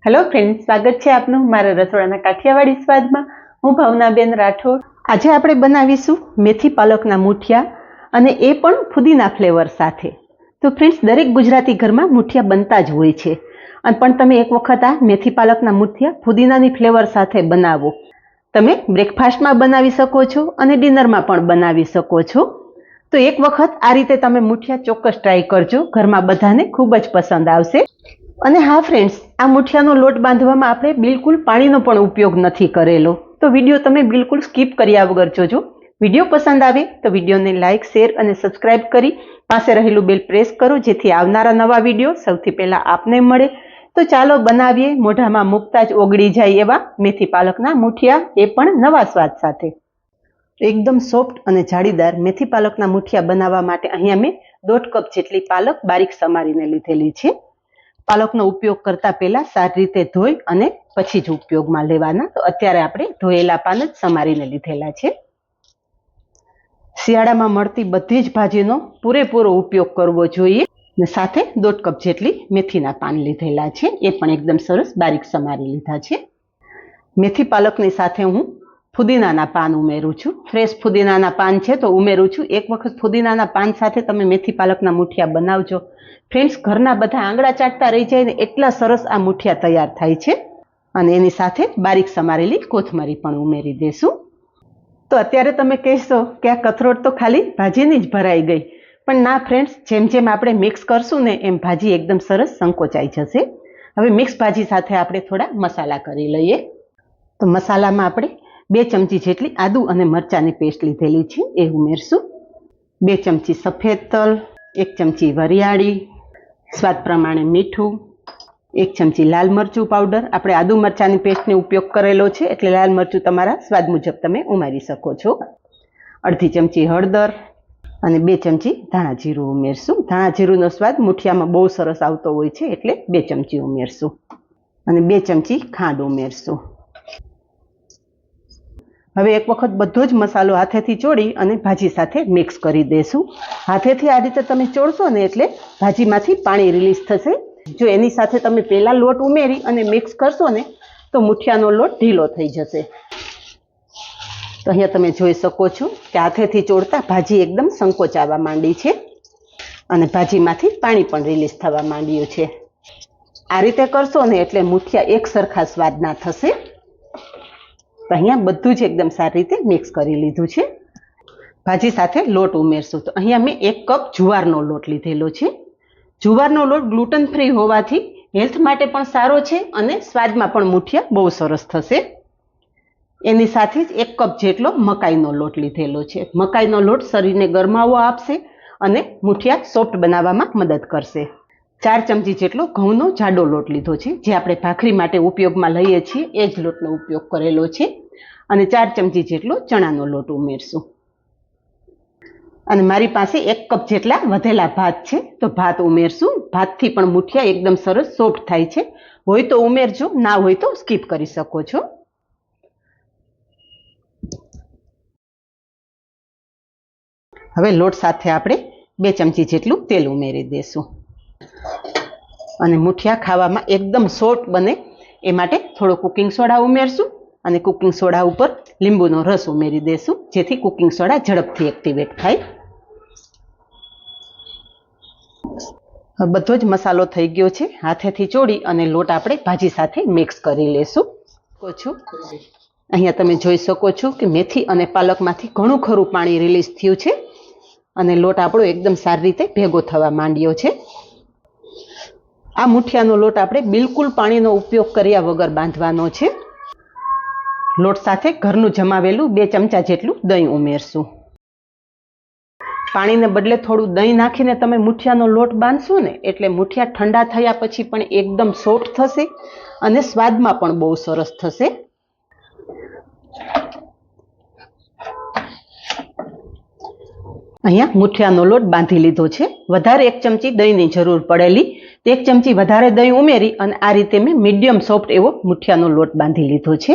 Hello friends, स्वागत है आपनु मारा रसोड़ाना काठियावाड़ी स्वादमां। हूँ भावनाबेन राठोड। आज आपणे बनावीशुं मेथी पालकना मुठिया અને એ પણ ફુદીના ફ્લેવર સાથે। તો ફ્રેન્ડ્સ, દરેક ગુજરાતી ઘરમાં મુઠિયા બનતા જ હોય છે, પણ તમે એક વખત આ મેથી પાલકના મુઠિયા ફુદીનાની ફ્લેવર સાથે બનાવો। તમે બ્રેકફાસ્ટમાં બનાવી શકો છો અને ડિનરમાં પણ બનાવી શકો છો। તો એક વખત આ રીતે તમે મુઠિયા ચોક્કસ ટ્રાય કરજો, ઘરમાં બધાને ખૂબ જ પસંદ આવશે। અને હા ફ્રેન્ડ્સ, આ મુઠિયાનો લોટ બાંધવામાં આપણે બિલકુલ પાણીનો પણ ઉપયોગ નથી કરેલો, તો વિડીયો તમે બિલકુલ સ્કીપ કર્યા વગર જોજો। વિડીયો પસંદ આવે તો વિડીયોને લાઇક, શેર અને સબસ્ક્રાઇબ કરી પાસે રહેલું બેલ પ્રેસ કરો, જેથી આવનારા નવા વિડીયો સૌથી પહેલા આપને મળે। તો ચાલો બનાવીએ મોઢામાં મૂકતા જ ઓગળી જાય એવા મેથી પાલકના મુઠિયા, એ પણ નવા સ્વાદ સાથે। એકદમ સોફ્ટ અને જાળીદાર મેથી પાલકના મુઠિયા બનાવવા માટે અહીંયા મેં 1.5 કપ જેટલી પાલક બારીક સમારીને લીધેલી છે। પાલકનો ઉપયોગ કરતા પહેલા સારી રીતે ધોઈ અને પછી જ ઉપયોગમાં લેવાના। તો અત્યારે આપણે ધોયેલા પાન જ સમારીને લીધેલા છે। શિયાળામાં મળતી બધી જ ભાજીનો પૂરેપૂરો ઉપયોગ કરવો જોઈએ, અને સાથે 1.5 કપ જેટલી મેથીના પાન લીધેલા છે, એ પણ એકદમ સરસ બારીક સમારી લીધા છે। મેથી પાલકની સાથે હું ફુદીનાના પાન ઉમેરું છું। ફ્રેશ ફુદીનાના પાન છે તો ઉમેરું છું। એક વખત ફુદીનાના પાન સાથે તમે મેથી પાલકના મુઠિયા બનાવજો ફ્રેન્ડ્સ, ઘરના બધા આંગળા ચાટતા રહી જાય ને એટલા સરસ આ મુઠિયા તૈયાર થાય છે। અને એની સાથે બારીક સમારેલી કોથમરી પણ ઉમેરી દેશું। તો અત્યારે તમે કહેશો કે આ કથરોટ તો ખાલી ભાજીની જ ભરાઈ ગઈ, પણ ના ફ્રેન્ડ્સ, જેમ જેમ આપણે મિક્સ કરશું ને એમ ભાજી એકદમ સરસ સંકોચાઈ જશે। હવે મિક્સ ભાજી સાથે આપણે થોડા મસાલા કરી લઈએ। તો મસાલામાં આપણે 2 ચમચી જેટલી આદુ અને મરચાંની પેસ્ટ લીધેલી છે, એ ઉમેરશું। 2 ચમચી સફેદ તલ, 1 ચમચી વરિયાળી, સ્વાદ પ્રમાણે મીઠું, 1 ચમચી લાલ મરચું પાવડર। આપણે આદુ મરચાંની પેસ્ટનો ઉપયોગ કરેલો છે એટલે લાલ મરચું તમારા સ્વાદ મુજબ તમે ઉમેરી શકો છો। અડધી ચમચી હળદર અને 2 ચમચી ધાણા જીરું ઉમેરશું। ધાણા જીરુંનો સ્વાદ મુઠિયામાં બહુ સરસ આવતો હોય છે એટલે 2 ચમચી ઉમેરશું, અને 2 ચમચી ખાંડ ઉમેરશું। હવે એક વખત બધો જ મસાલો હાથેથી ચોળી અને ભાજી સાથે મિક્સ કરી દેશું। હાથેથી આ રીતે તમે ચોળશો ને એટલે ભાજીમાંથી પાણી રિલીઝ થશે। જો એની સાથે તમે પહેલા લોટ ઉમેરી અને મિક્સ કરશો ને તો મુઠિયાનો લોટ ઢીલો થઈ જશે। તો અહીંયા તમે જોઈ શકો છો કે હાથેથી ચોળતા ભાજી એકદમ સંકોચાવા માંડી છે અને ભાજીમાંથી પાણી પણ રિલીઝ થવા માંડ્યું છે। આ રીતે કરશો ને એટલે મુઠિયા એક સરખા સ્વાદના થશે। તો અહીંયા બધું જ એકદમ સારી રીતે મિક્સ કરી લીધું છે। ભાજી સાથે લોટ ઉમેરશું। તો અહીંયા મેં 1 કપ જુવારનો લોટ લીધેલો છે। જુવારનો લોટ ગ્લુટન ફ્રી હોવાથી હેલ્થ માટે પણ સારો છે અને સ્વાદમાં પણ મુઠિયા બહુ સરસ થશે। એની સાથે જ 1 કપ જેટલો મકાઈનો લોટ લીધેલો છે। મકાઈનો લોટ શરીરને ગરમાવો આપશે અને મુઠિયા સોફ્ટ બનાવવામાં મદદ કરશે। 4 ચમચી જેટલો ઘઉંનો જાડો લોટ લીધો છે, જે આપણે ભાખરી માટે ઉપયોગમાં લઈએ છીએ એ જ લોટનો ઉપયોગ કરેલો છે, અને 4 ચમચી જેટલો ચણાનો લોટ ઉમેરશું। અને મારી પાસે 1 કપ જેટલા વધેલા ભાત છે તો ભાત ઉમેરશું। ભાતથી પણ મુઠિયા એકદમ સરસ સોફ્ટ થાય છે। હોય તો ઉમેરજો, ના હોય તો સ્કીપ કરી શકો છો। હવે લોટ સાથે આપણે 2 ચમચી જેટલું તેલ ઉમેરી દેશું, અને મુઠિયા ખાવામાં એકદમ સોફ્ટ બને એ માટે થોડો કુકિંગ સોડા ઉમેરશું, અને કુકિંગ સોડા ઉપર લીંબુનો રસ ઉમેરી દેશું, જેથી કુકિંગ સોડા ઝડપથી એક્ટિવેટ થાય। બધો જ મસાલો થઈ ગયો છે। હાથેથી ચોળી અને લોટ આપણે ભાજી સાથે મિક્સ કરી લેશું। અહીંયા તમે જોઈ શકો છો કે મેથી અને પાલકમાંથી ઘણું ખરું પાણી રિલીઝ થયું છે અને લોટ આપણો એકદમ સારી રીતે ભેગો થવા માંડ્યો છે। આ મુઠિયાનો લોટ આપણે બિલકુલ પાણીનો ઉપયોગ કર્યા વગર બાંધવાનો છે। લોટ સાથે ઘરનું જમાવેલું 2 ચમચા જેટલું દહીં ઉમેરશું। પાણીને બદલે થોડું દહીં નાખીને તમે મુઠિયાનો લોટ બાંધશો ને એટલે મુઠિયા ઠંડા થયા પછી પણ એકદમ સોફ્ટ થશે અને સ્વાદમાં પણ બહુ સરસ થશે। અહીંયા મુઠિયાનો લોટ બાંધી લીધો છે। વધારે 1 ચમચી દહીંની જરૂર પડેલી, 1 ચમચી વધારે દહીં ઉમેરી અને આ રીતે મેં મીડિયમ સોફ્ટ એવો મુઠિયાનો લોટ બાંધી લીધો છે।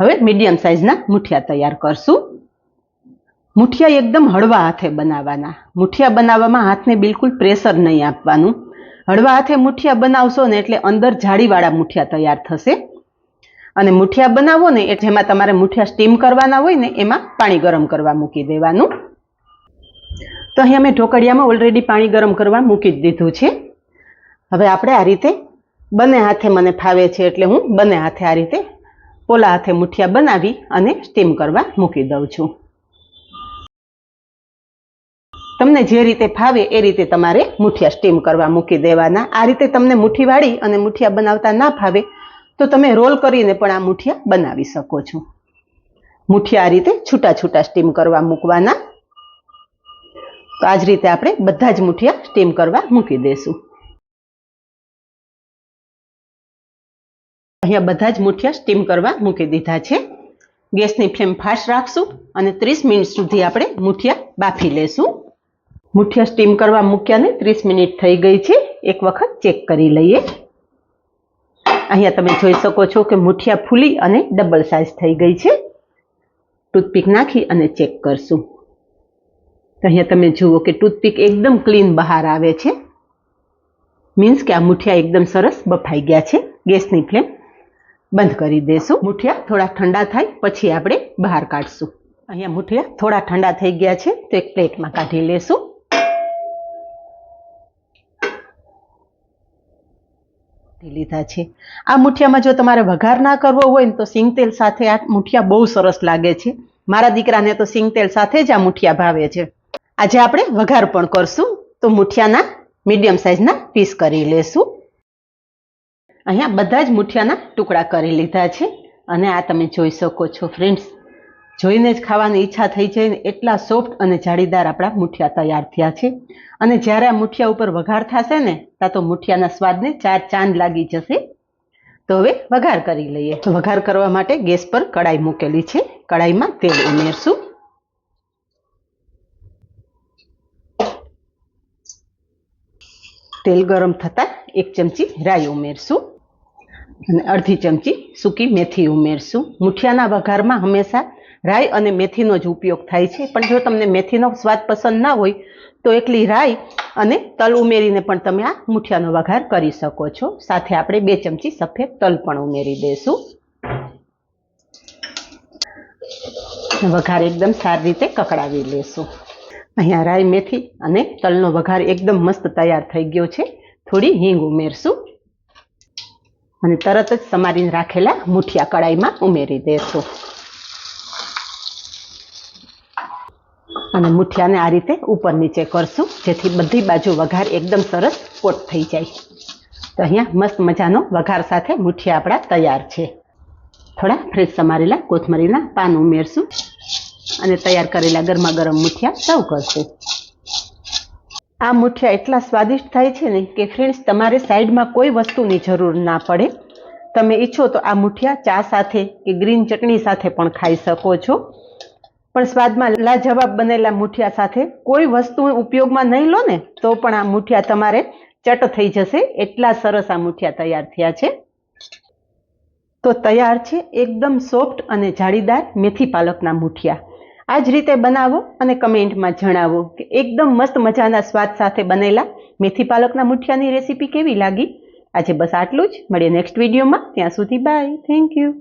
હવે મીડિયમ સાઇઝના મુઠિયા તૈયાર કરશું। મુઠિયા એકદમ હળવા હાથે બનાવવાના। મુઠિયા બનાવવામાં હાથને બિલકુલ પ્રેશર નહીં આપવાનું। હળવા હાથે મુઠિયા બનાવશો ને એટલે અંદર જાળીવાળા મુઠિયા તૈયાર થશે. અને મુઠિયા બનાવો ને એટલે એમાં તમારે મુઠિયા સ્ટીમ કરવાના હોય ને એમાં પાણી ગરમ કરવા મૂકી દેવાનું. તો અહીંયા મેં ઢોકળિયામાં ઓલરેડી પાણી ગરમ કરવા મૂકી જ દીધું છે. હવે આપણે આ રીતે બંને હાથે મને ફાવે છે એટલે હું બંને હાથે આ રીતે પોલા હાથે મુઠિયા બનાવી અને સ્ટીમ કરવા મૂકી દઉં છું. તમને જે રીતે ફાવે એ રીતે તમારે મુઠિયા સ્ટીમ કરવા મૂકી દેવાના. આ રીતે તમને મુઠ્ઠી વાળી અને મુઠિયા બનાવતા ના ફાવે તો તમે રોલ કરીને પણ આ મુઠિયા બનાવી શકો છો. મુઠિયા આ રીતે છૂટા છૂટા સ્ટીમ કરવા મૂકવાના. તો આ જ રીતે આપણે બધા જ મુઠિયા સ્ટીમ કરવા મૂકી દઈશું. અહીંયા બધા જ મુઠિયા સ્ટીમ કરવા મૂકી દીધા છે. ગેસની ફ્લેમ ફાસ્ટ રાખશું અને 30 મિનિટ સુધી આપણે મુઠિયા બાફી લેશું. મુઠિયા સ્ટીમ કરવા મૂક્યાને 30 મિનિટ થઈ ગઈ છે. એક વખત ચેક કરી લઈએ. અહીંયા તમે જોઈ શકો છો કે મુઠિયા ફૂલી અને ડબલ સાઇઝ થઈ ગઈ છે. ટૂથપીક નાખી અને ચેક કરશું. તો અહીંયા તમે જુઓ કે ટૂથપીક એકદમ ક્લીન બહાર આવે છે. મીન્સ કે આ મુઠિયા એકદમ સરસ બફાઈ ગયા છે. ગેસની ફ્લેમ બંધ કરી દેશું. મુઠિયા થોડા ઠંડા થાય પછી આપણે બહાર કાઢશું. અહીંયા મુઠિયા થોડા ઠંડા થઈ ગયા છે તો એક પ્લેટમાં કાઢી લેશું. લીધા છે. આ મુઠિયામાં જો તમારે વઘાર ના કરવો હોય ને તો સિંગ તેલ સાથે આ મુઠિયા બહુ સરસ લાગે છે. મારા દીકરાને તો સિંગ તેલ સાથે જ આ મુઠિયા ભાવે છે. આજે આપણે વઘાર પણ કરશું. તો મુઠિયાના મીડિયમ સાઇઝના પીસ કરી લેશું. અહીંયા બધા જ મુઠિયાના ટુકડા કરી લીધા છે અને આ તમે જોઈ શકો છો ફ્રેન્ડ્સ, જોઈને જ ખાવાની ઈચ્છા થઈ જાય ને એટલા સોફ્ટ અને જાળીદાર આપણા મુઠિયા તૈયાર થયા છે. અને જ્યારે આ મુઠિયા ઉપર વઘાર થશે ને ત્યાં તો મુઠિયાના સ્વાદને 4 ચાંદ લાગી જશે. તો હવે વઘાર કરી લઈએ. તો વઘાર કરવા માટે ગેસ પર કડાઈ મૂકેલી છે. કડાઈમાં તેલ ઉમેરશું. તેલ ગરમ થતાં 1 ચમચી રાઈ ઉમેરશું અને અડધી ચમચી સૂકી મેથી ઉમેરશું. મુઠિયાના વઘારમાં હંમેશા રાઈ અને મેથીનો જ ઉપયોગ થાય છે. પણ જો તમને મેથીનો સ્વાદ પસંદ ના હોય તો એકલી રાઈ અને તલ ઉમેરીને પણ તમે આ મુઠિયાનો વઘાર કરી શકો છો. સાથે આપણે 2 ચમચી સફેદ તલ પણ ઉમેરી દઈશું. વઘાર એકદમ સારી રીતે કકડાવી લેશું. અહીંયા રાઈ મેથી અને તલનો વઘાર એકદમ મસ્ત તૈયાર થઈ ગયો છે. થોડી હિંગ ઉમેરશું અને તરત જ સમારીને રાખેલા મુઠિયા કડાઈમાં ઉમેરી દેશું. અને મુઠિયાને આ રીતે ઉપર નીચે કરશું જેથી બધી બાજુ વઘાર એકદમ સરસ કોટ થઈ જાય. તો અહીંયા મસ્ત મજાનો વઘાર સાથે મુઠિયા આપણા તૈયાર છે. થોડા ફ્રેશ સમારેલા કોથમરીના પાન ઉમેરશું અને તૈયાર કરેલા ગરમા ગરમ મુઠિયા સર્વ કરશું. આ મુઠિયા એટલા સ્વાદિષ્ટ થાય છે ને કે ફ્રેન્ડ્સ તમારે સાઈડમાં કોઈ વસ્તુની જરૂર ના પડે. તમે ઈચ્છો તો આ મુઠિયા ચા સાથે કે ગ્રીન ચટણી સાથે પણ ખાઈ શકો છો. પણ સ્વાદમાં લાજવાબ બનેલા મુઠિયા સાથે કોઈ વસ્તુ ઉપયોગમાં નહીં લો ને તો પણ આ મુઠિયા તમારે ચટ થઈ જશે. એટલા સરસ આ મુઠિયા તૈયાર થયા છે. તો તૈયાર છે એકદમ સોફ્ટ અને જાળીદાર મેથી પાલકના મુઠિયા. આ જ રીતે બનાવો અને કમેન્ટમાં જણાવો કે એકદમ મસ્ત મજાના સ્વાદ સાથે બનેલા મેથી પાલકના મુઠિયાની રેસીપી કેવી લાગી. આજે બસ આટલું જ. મળીએ નેક્સ્ટ વિડીયોમાં. ત્યાં સુધી બાય. Thank you.